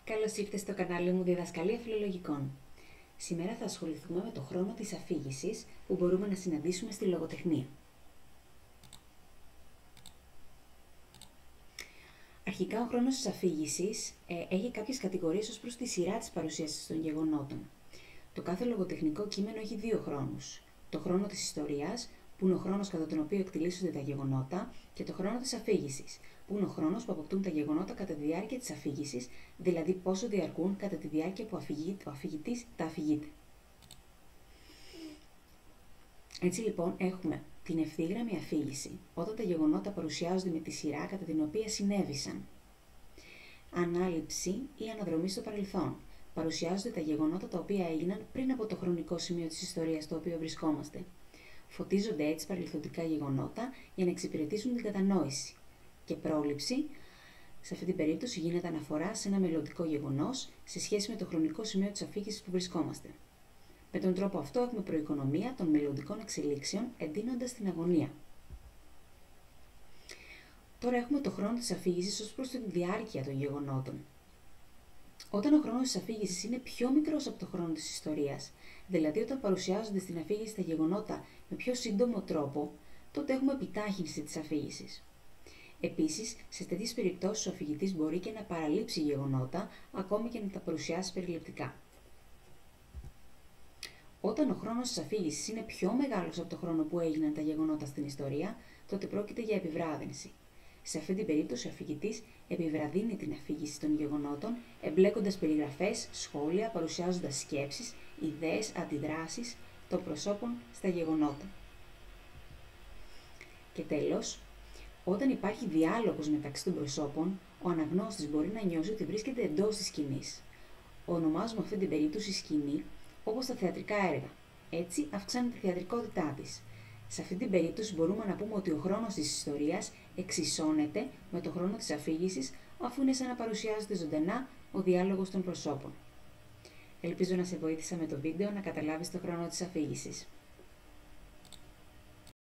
Καλώς ήρθες στο κανάλι μου Διδασκαλία Φιλολογικών. Σήμερα θα ασχοληθούμε με το χρόνο της αφήγησης που μπορούμε να συναντήσουμε στη λογοτεχνία. Αρχικά, ο χρόνος της αφήγησης έχει κάποιες κατηγορίες ως προς τη σειρά της παρουσίασης των γεγονότων. Το κάθε λογοτεχνικό κείμενο έχει δύο χρόνους. Το χρόνο της ιστορίας, που είναι ο χρόνος κατά τον οποίο εκτελήσονται τα γεγονότα, και το χρόνο της αφήγησης, που είναι ο χρόνος που αποκτούν τα γεγονότα κατά τη διάρκεια της αφήγησης, δηλαδή πόσο διαρκούν κατά τη διάρκεια που ο αφηγητής τα αφηγείται. Έτσι λοιπόν έχουμε την ευθύγραμμη αφήγηση, όταν τα γεγονότα παρουσιάζονται με τη σειρά κατά την οποία συνέβησαν. Ανάληψη ή αναδρομή στο παρελθόν. Παρουσιάζονται τα γεγονότα τα οποία έγιναν πριν από το χρονικό σημείο της ιστορίας στο οποίο βρισκόμαστε. Φωτίζονται έτσι παρελθοντικά γεγονότα για να εξυπηρετήσουν την κατανόηση. Και πρόληψη, σε αυτή την περίπτωση γίνεται αναφορά σε ένα μελλοντικό γεγονός σε σχέση με το χρονικό σημείο της αφήγησης που βρισκόμαστε. Με τον τρόπο αυτό έχουμε προοικονομία των μελλοντικών εξελίξεων, εντείνοντας την αγωνία. Τώρα έχουμε το χρόνο της αφήγησης ως προς τη διάρκεια των γεγονότων. Όταν ο χρόνος της αφήγησης είναι πιο μικρός από το χρόνο της ιστορίας, δηλαδή όταν παρουσιάζονται στην αφήγηση τα γεγονότα με πιο σύντομο τρόπο, τότε έχουμε επιτάχυνση της αφήγησης. Επίσης, σε τέτοιες περιπτώσεις ο αφηγητής μπορεί και να παραλείψει γεγονότα, ακόμη και να τα παρουσιάσει περιληπτικά. Όταν ο χρόνος της αφήγησης είναι πιο μεγάλος από το χρόνο που έγιναν τα γεγονότα στην ιστορία, τότε πρόκειται για επιβράδυνση. Σε αυτή την περίπτωση ο αφηγητής επιβραδύνει την αφήγηση των γεγονότων, εμπλέκοντας περιγραφές, σχόλια, παρουσιάζοντας σκέψεις, ιδέες, αντιδράσεις των προσώπων στα γεγονότα. Και τέλος, όταν υπάρχει διάλογος μεταξύ των προσώπων, ο αναγνώστης μπορεί να νιώσει ότι βρίσκεται εντός της σκηνής. Ονομάζουμε αυτή την περίπτωση σκηνή, όπως τα θεατρικά έργα. Έτσι αυξάνεται η θεατρικότητά της. Σε αυτή την περίπτωση μπορούμε να πούμε ότι ο χρόνος της ιστορίας εξισώνεται με το χρόνο της αφήγησης, αφού είναι σαν να παρουσιάζεται ζωντανά ο διάλογος των προσώπων. Ελπίζω να σε βοήθησα με το βίντεο να καταλάβεις το χρόνο της αφήγησης.